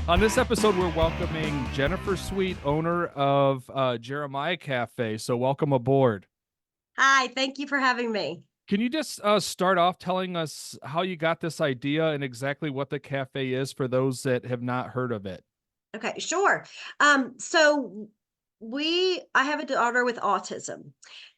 On this episode, we're welcoming Jennifer Sweet, owner of Jeremiah Cafe. So, welcome aboard. Hi, thank you for having me. Can you just start off telling us how you got this idea and exactly what the cafe is for those that have not heard of it? Okay, sure. So I have a daughter with autism,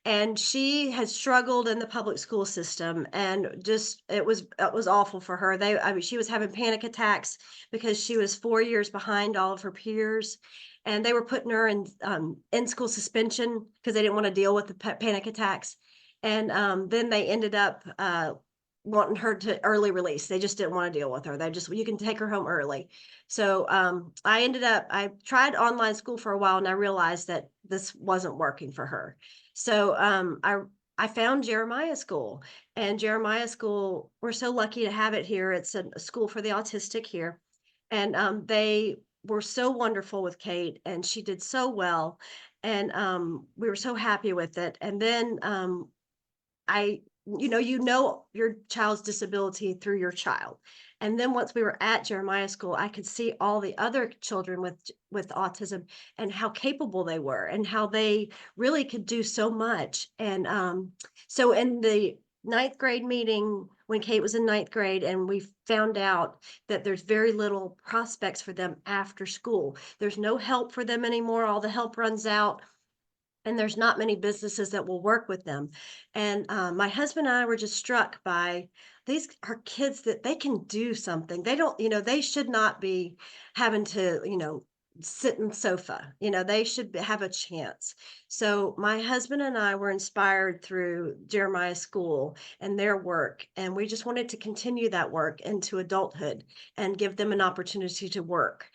and she has struggled in the public school system, and just it was awful for her. I mean, she was having panic attacks because she was 4 years behind all of her peers, and they were putting her in school suspension because they didn't want to deal with the panic attacks. And then they ended up wanting her to early release. They just didn't want to deal with her. They just, you can take her home early. So I tried online school for a while, and I realized that this wasn't working for her. So I found Jeremiah School, and Jeremiah School, we're so lucky to have it here. It's a school for the autistic here. And they were so wonderful with Kate, and she did so well. And we were so happy with it. And then you know your child's disability through your child. And then once we were at Jeremiah School, I could see all the other children with autism and how capable they were and how they really could do so much. And so in the ninth grade meeting, when Kate was in ninth grade, and we found out that there's very little prospects for them after school. There's no help for them anymore. All the help runs out, and there's not many businesses that will work with them. And my husband and I were just struck by these are kids that they can do something. They don't, they should not be having to, sit in the sofa. They should have a chance. So my husband and I were inspired through Jeremiah School and their work, and we just wanted to continue that work into adulthood and give them an opportunity to work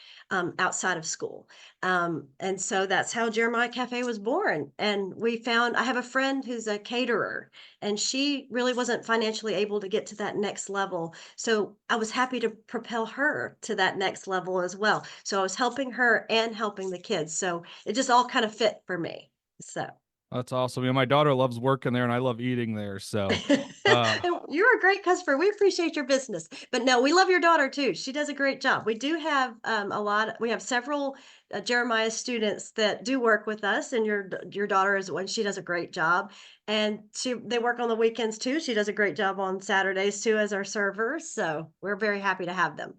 outside of school. And so that's how Jeremiah Cafe was born. And I have a friend who's a caterer, and she really wasn't financially able to get to that next level. So I was happy to propel her to that next level as well. So I was helping her and helping the kids. So it just all kind of fit for me. So That's awesome. Yeah, my daughter loves working there, and I love eating there. Uh, And you're a great customer. We appreciate your business. But no, we love your daughter too. She does a great job. We do have we have several Jeremiah students that do work with us, and your daughter is one. She does a great job. And they work on the weekends too. She does a great job on Saturdays too as our server. So we're very happy to have them.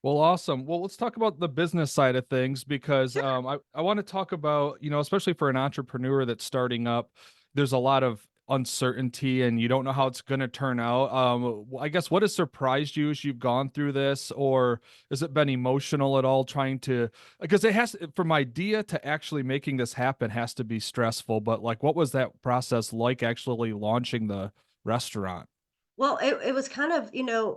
Well, awesome. Well, let's talk about the business side of things because Sure. I want to talk about, especially for an entrepreneur that's starting up, there's a lot of uncertainty and you don't know how it's going to turn out. I guess what has surprised you as you've gone through this, or has it been emotional at all trying to, because it has, from idea to actually making this happen has to be stressful, but like, what was that process like actually launching the restaurant? Well, it was kind of,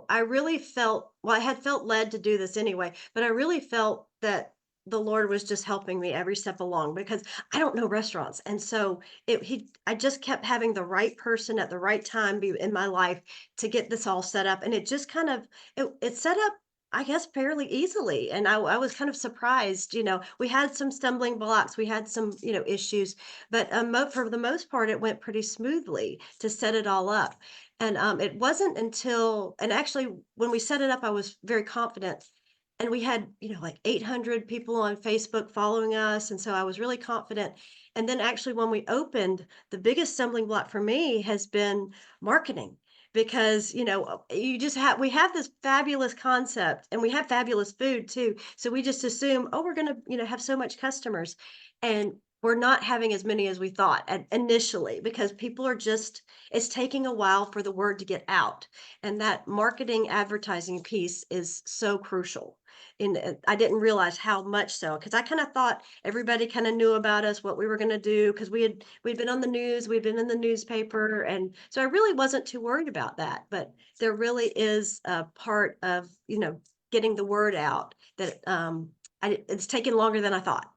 I really felt, well, I had felt led to do this anyway, but I really felt that the Lord was just helping me every step along because I don't know restaurants. And so I just kept having the right person at the right time be in my life to get this all set up. And it just kind of, it set up, I guess, fairly easily. And I was kind of surprised, we had some stumbling blocks, we had some, issues, but for the most part, it went pretty smoothly to set it all up. And, it wasn't until and actually, when we set it up, I was very confident, and we had, like 800 people on Facebook following us, and so I was really confident. And then actually when we opened, the biggest stumbling block for me has been marketing because, we have this fabulous concept, and we have fabulous food too. So we just assume, "Oh, we're gonna, have so much customers." And we're not having as many as we thought initially because people are just it's taking a while for the word to get out, and that marketing advertising piece is so crucial. And I didn't realize how much so because I kind of thought everybody kind of knew about us, what we were going to do, because we'd been on the news, we'd been in the newspaper, and so I really wasn't too worried about that. But there really is a part of getting the word out that it's taken longer than I thought.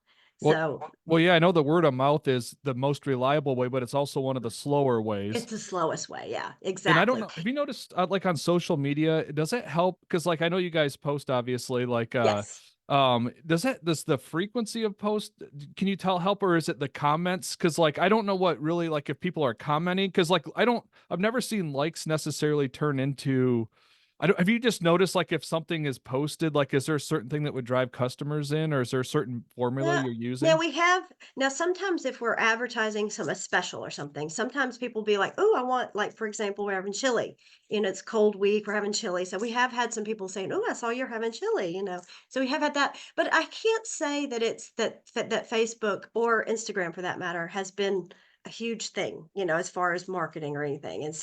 Well, So well, yeah, I know the word of mouth is the most reliable way, but it's also one of the slower it's ways. the slowest way. Yeah, And I don't exactly. know, have you noticed, like on social media, does it help? Because like I know you guys post obviously, like Yes. does the frequency of post can you tell help, or is it the comments? Because like I don't know what really like if people are commenting, because like I've never seen likes necessarily turn into I don't have you just noticed, like, if something is posted, like, is there a certain thing that would drive customers in, or is there a certain formula Yeah. you're Now using? we have now sometimes if we're advertising a special or something, sometimes people be like, "Oh, I want," like, for example, we're having chili. It's cold week, we're having chili. So we have had some people saying, "Oh, I saw you're having chili." So we have had that. But I can't say that it's that Facebook or Instagram for that matter has been a huge thing, as far as marketing or anything. And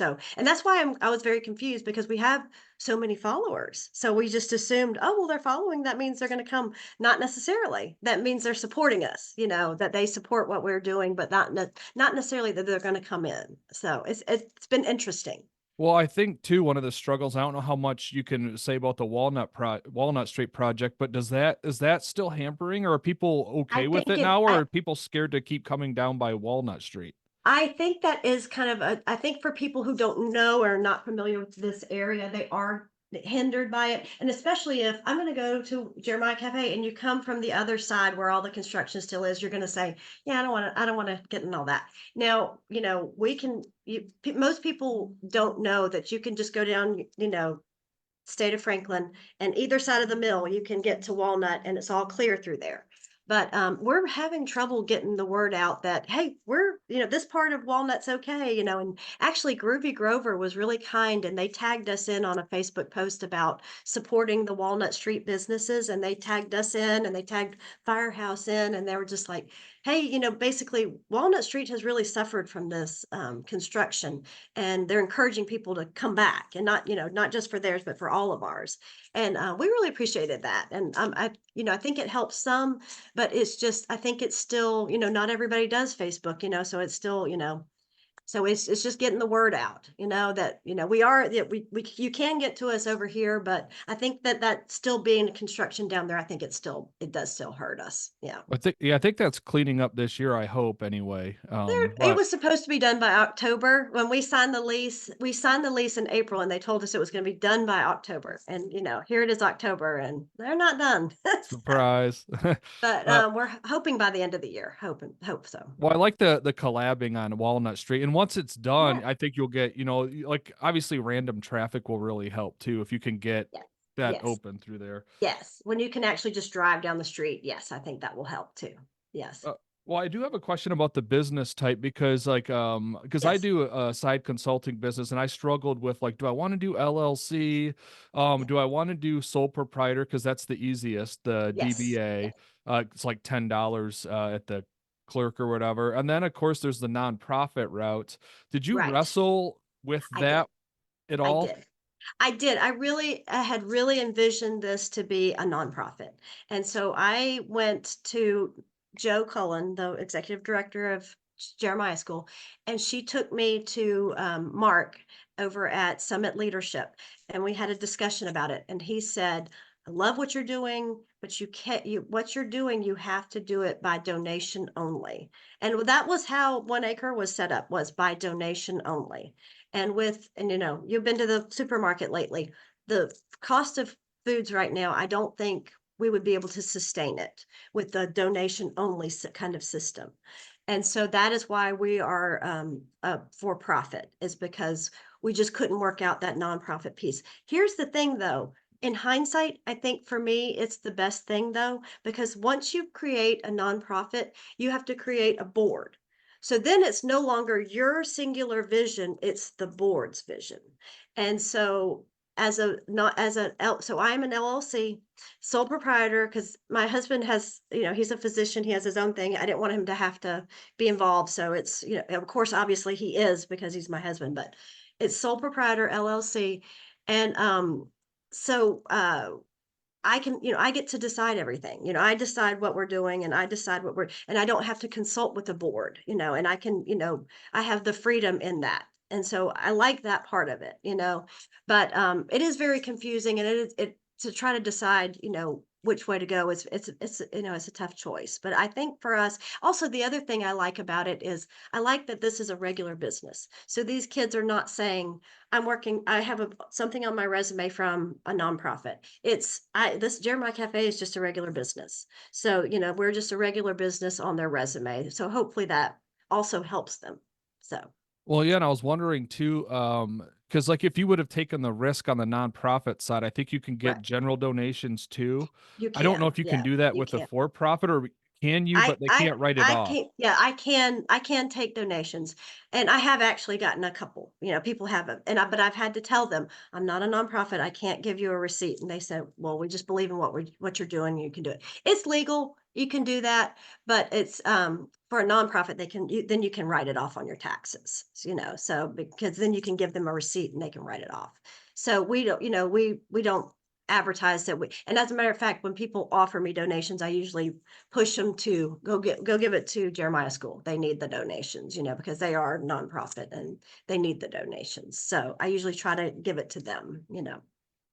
that's why I was very confused because we have so many followers. So we just assumed, "Oh, well, they're following, that means they're going to come." Not necessarily. That means they're supporting us, that they support what we're doing, but not necessarily that they're gonna come in. So it's been interesting. Well, I think too, one of the struggles, I don't know how much you can say about the Walnut Street project, but is that still hampering, or are people I okay with think it it now, or I are people scared to keep coming down by Walnut Street? I think that is kind of a I think for people who don't know or are not familiar with this area, they are hindered by it. And especially if I'm going to go to Jeremiah Cafe and you come from the other side where all the construction still is, you're going to say, "Yeah, I don't want to get in all that." Now, most people don't know that you can just go down, state of Franklin, and either side of the mill, you can get to Walnut, and it's all clear through there. But we're having trouble getting the word out that, hey, this part of Walnut's okay. And actually, Groovy Grover was really kind, and they tagged us in on a Facebook post about supporting the Walnut Street businesses, and they tagged us in, and they tagged Firehouse in, and they were just like, hey, basically, Walnut Street has really suffered from this construction, and they're encouraging people to come back and not just for theirs but for all of ours. And we really appreciated that. And I think it helps some, but it's just I think it's still, not everybody does Facebook, so it's still, so it's just getting the word out, that we are that we you can get to us over here, but I think that still being construction down there, I think it does still hurt us. Yeah. I think that's cleaning up this year, I hope anyway. It But was supposed to be done by October. When we signed the lease, we signed the lease in April, and they told us it was gonna be done by October, and, here it is October, and they're not done. So, surprise. but, uh, we're hoping by the end of the year, hope so. Well, I like the collabing on Walnut Street, and once it's done, Yeah, I think you'll get, like, obviously, random traffic will really help too if you can get yeah, that yes, open through there. yes. When you can actually just drive down the street, yes, I think that will help too. Yes, Uh, well, I do have a question about the business type because, like, because I yes, do a side consulting business, and I struggled with, like, do I want to do LLC? yeah, Do I want to do sole proprietor? Because that's the easiest, the yes, yeah, DBA. It's like $10 at the clerk or whatever. And then, of course, there's the nonprofit route. Did you right. wrestle with I did, that at I all? did. I did. I had really envisioned this to be a nonprofit. And so I went to Joe Cullen, the executive director of Jeremiah School, and she took me to Mark over at Summit Leadership. And we had a discussion about it. And he said, "I love what you're doing, but you can't, what you're doing, you have to do it by donation only." And that was how 1 Acre was set up, was by donation only. And you've been to the supermarket lately. The cost of foods right now, I don't think we would be able to sustain it with the donation only kind of system. And so that is why we are a for profit, is because we just couldn't work out that nonprofit piece. Here's the thing though. In hindsight, I think for me, it's the best thing though, because once you create a nonprofit, you have to create a board. So then it's no longer your singular vision, it's the board's vision. And so as a not as a L so I'm an LLC sole proprietor because my husband has, he's a physician, he has his own thing. I didn't want him to have to be involved. So it's, of course, obviously he is because he's my husband, but it's sole proprietor LLC. And I get to decide everything. I decide what we're doing and and I don't have to consult with the board, and I have the freedom in that. And so I like that part of it. But it is very confusing, and it to try to decide, which way to go. It's a tough choice. But I think for us, also the other thing I like about it is I like that this is a regular business. So these kids are not saying, I have something on my resume from a nonprofit. This Jeremiah Cafe is just a regular business. So, we're just a regular business on their resume. So hopefully that also helps them. So, Well, yeah, and I was wondering too. Because like if you would have taken the risk on the nonprofit side, I think you can get Right. general donations too. You I don't know can. if you can Yeah, do that you with a can. for profit, or can you, I but they I can't write it I off. can yeah, I can take donations, and I have actually gotten a couple, people haven't, but I've had to tell them, "I'm not a nonprofit, I can't give you a receipt," and they said, "Well, we just believe in what you're doing, you can do it." It's legal, you can do that, but it's, for a nonprofit, then you can write it off on your taxes, so because then you can give them a receipt and they can write it off. So we don't, we don't advertise that we and as a matter of fact, when people offer me donations, I usually push them to go give it to Jeremiah School. They need the donations, because they are nonprofit and they need the donations. So I usually try to give it to them.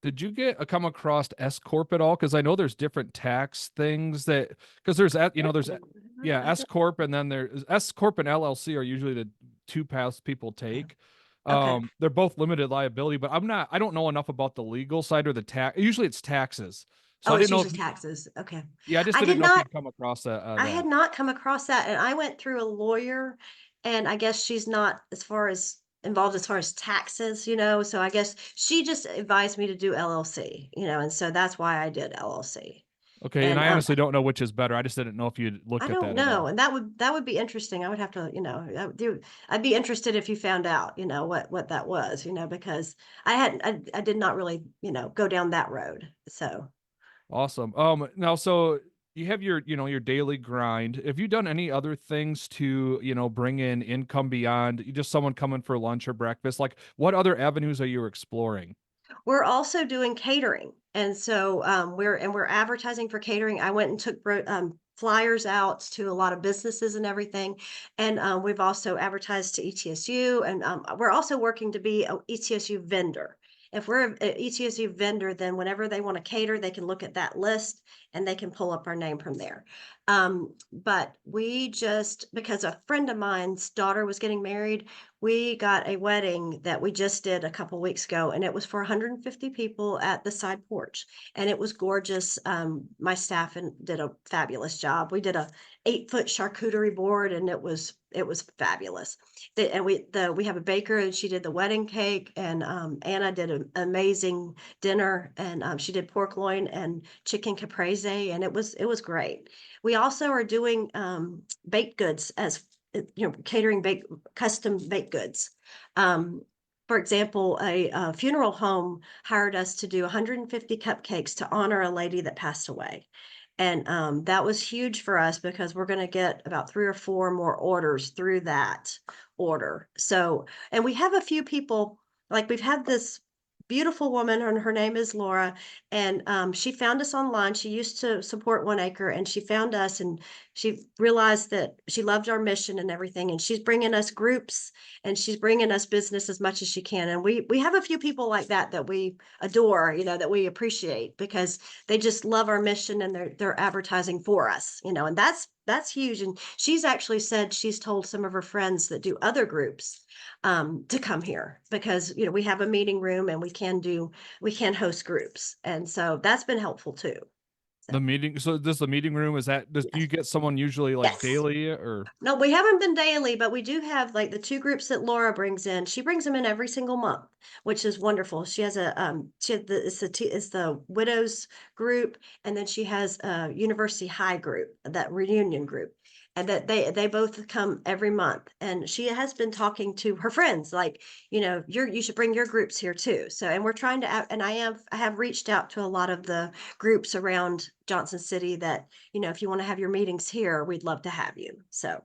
Did you get come across S corp at all? Because I know there's different tax things that because yeah, I S don't, corp, and then there's S corp and LLC are usually the two paths people yeah. take. Okay. They're both limited liability, but I don't know enough about the legal side or the tax. Usually it's taxes, so Oh, I it's didn't know usually if taxes. Okay. yeah, I just I didn't did know if not you'd come across that I had that. not come across that, and I went through a lawyer, and I guess she's not as far as involved as far as taxes, so I guess she just advised me to do LLC, and so that's why I did LLC. Okay, and And I honestly don't know which is better. I just didn't know if you'd I looked at don't that at know, all. and that would be interesting. I would have to, I'd be interested if you found out, what that was, because I did not really, go down that road. So Awesome. Now, so you have your, your daily grind. Have you done any other things to, bring in income beyond just someone coming for lunch or breakfast? Like, what other avenues are you exploring? we're also doing catering, and so we're advertising for catering. I went and took flyers out to a lot of businesses and everything, and we've also advertised to ETSU, and we're also working to be a ETSU vendor. If we're a ETSU vendor, then whenever they want to cater, they can look at that list and they can pull up our name from there. But we just because a friend of mine's daughter was getting married, we got a wedding that we just did a couple weeks ago, and it was for 150 people at the side porch, and it was gorgeous. My staff did a fabulous job. We did a 8-foot charcuterie board, and it was fabulous. We have a baker, and she did the wedding cake, and Anna did an amazing dinner, and she did pork loin and chicken caprese, and it was great. We also are doing baked goods as catering custom baked goods. Um, for example, a funeral home hired us to do 150 cupcakes to honor a lady that passed away. And that was huge for us because we're going to get about 3 or 4 more orders through that order. So, and we have a few people, like we've had this beautiful woman, and her name is Laura, and she found us online. She used to support One Acre, and she found us, and she realized that she loved our mission and everything, and she's bringing us groups, and she's bringing us business as much as she can. And we have a few people like that we adore, that we appreciate because they just love our mission and they're advertising for us, and that's huge. And she's actually said she's told some of her friends that do other groups to come here because we have a meeting room and we can host groups, and so that's been helpful too. So The meeting. So does the meeting room, do you yes, get someone usually like yes. daily or? No, we haven't been daily, but we do have like the 2 groups that Laura brings in. She brings them in every single month, which is wonderful. She has it's the widows group, and then she has a university high group, that reunion group, and that they both come every month. And she has been talking to her friends, like you should bring your groups here too. So, and we're trying to, and I have reached out to a lot of the groups around Johnson City that if you want to have your meetings here, we'd love to have you. So All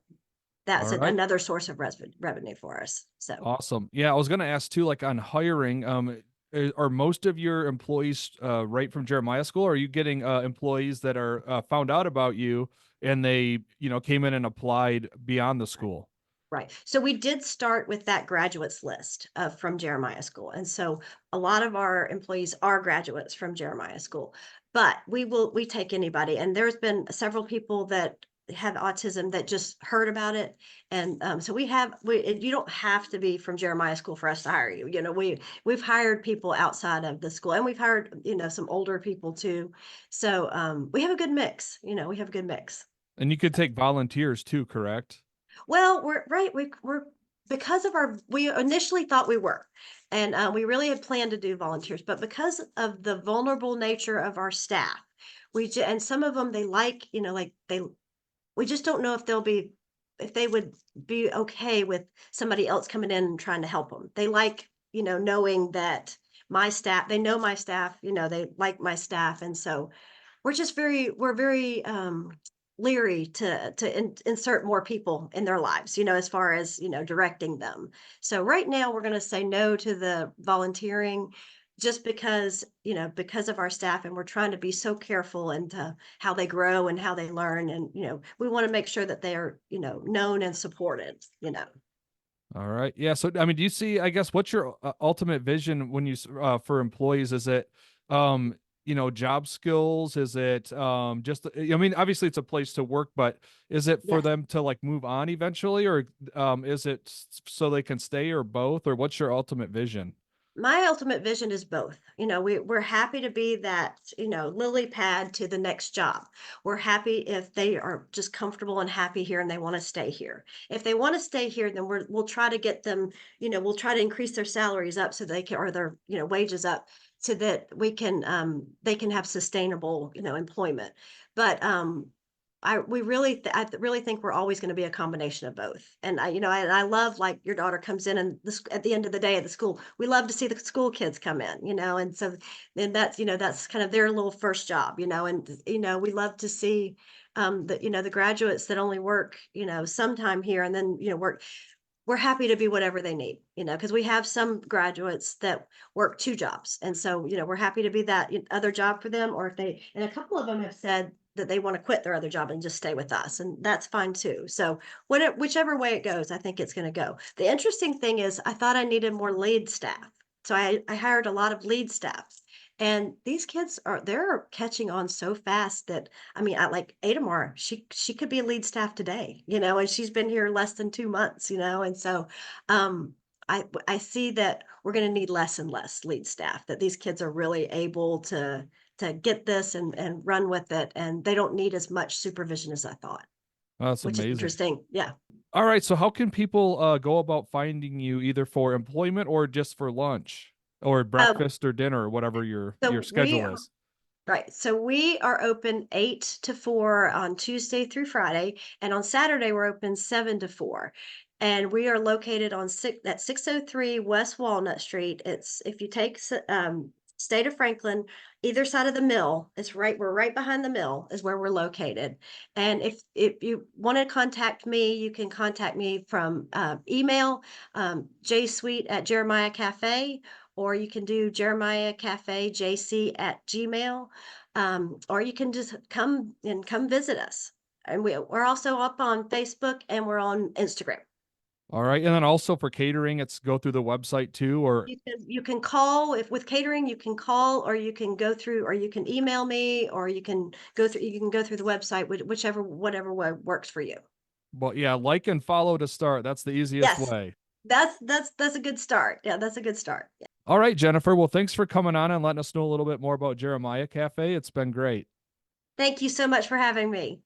that's right. another source of revenue for us. So Awesome. Yeah, I was gonna ask too, like on hiring, are most of your employees right from Jeremiah School? Or are you getting employees that are found out about you and they, came in and applied beyond the school? right. So we did start with that graduates list from Jeremiah School. And so a lot of our employees are graduates from Jeremiah School, but we take anybody. And there's been several people that have autism that just heard about it. And so you don't have to be from Jeremiah School for us to hire you. We've hired people outside of the school, and we've hired, some older people too. So we have a good mix, we have a good mix. And you could take volunteers too, correct? Well, we're right. We're because of our we initially thought we were, and, we really had planned to do volunteers, but because of the vulnerable nature of our staff, and some of them, they like, like, we just don't know if they would be okay with somebody else coming in and trying to help them. They like, knowing that they know my staff, they like my staff, and so we're very leery to insert more people in their lives, as far as, directing them. So right now we're going to say no to the volunteering, just because, because of our staff, and we're trying to be so careful into how they grow and how they learn, and we want to make sure that they are, known and supported. All right. Yeah. So, I mean, do you see, I guess, what's your ultimate vision when for employees? Is it, um, job skills? Is it, just, I mean, obviously it's a place to work, but is it for Yes. them to like move on eventually, or, is it so they can stay, or both, or what's your ultimate vision? My ultimate vision is both. We're happy to be that, lily pad to the next job. We're happy if they are just comfortable and happy here and they want to stay here. If they want to stay here, then we'll try to get them, we'll try to increase their salaries up so they can, or their, wages up, so that they can have sustainable, employment. But I really think we're always going to be a combination of both. And I love, like, your daughter comes in, and at the end of the day at the school, we love to see the school kids come in, and so then that's kind of their little first job, and we love to see the graduates that only work, sometime here, and then we're happy to be whatever they need, because we have some graduates that work 2 jobs. And so, we're happy to be that other job for them, or if and a couple of them have said that they want to quit their other job and just stay with us, and that's fine too. So, whichever way it goes, I think it's going to go. The interesting thing is, I thought I needed more lead staff. So I hired a lot of lead staff. And these kids they're catching on so fast that, I mean, I like Adamar, she could be a lead staff today, and she's been here less than 2 months, and so, I see that we're gonna need less and less lead staff, that these kids are really able to get this and run with it, and they don't need as much supervision as I thought, Oh, that's which is amazing. interesting. Yeah. All right. So how can people go about finding you, either for employment or just for lunch or Um, breakfast or dinner, or whatever your so we schedule is? Right. So we are open 8 to 4 on Tuesday through Friday, and on Saturday we're open 7 to 4. And we are located on 603 West Walnut Street. It's if you take State of Franklin, either side of the mill, we're right behind the mill is where we're located. And if you want to contact me, you can contact me from email, jsweet at Jeremiah Cafe, or you can do Jeremiah Cafe JC at Gmail, or you can just come visit us. And we're also up on Facebook, and we're on Instagram. All right. And then also for catering, it's go through the website too, or You can call, if with catering, you can call, or you can go through, or you can email me, or you can go through the website, whichever whatever way works for you. well, yeah, like and follow to start. That's the easiest Yes, way. that's a good start. Yeah, that's a good start. Yeah. All right, Jennifer. Well, thanks for coming on and letting us know a little bit more about Jeremiah Cafe. It's been great. Thank you so much for having me.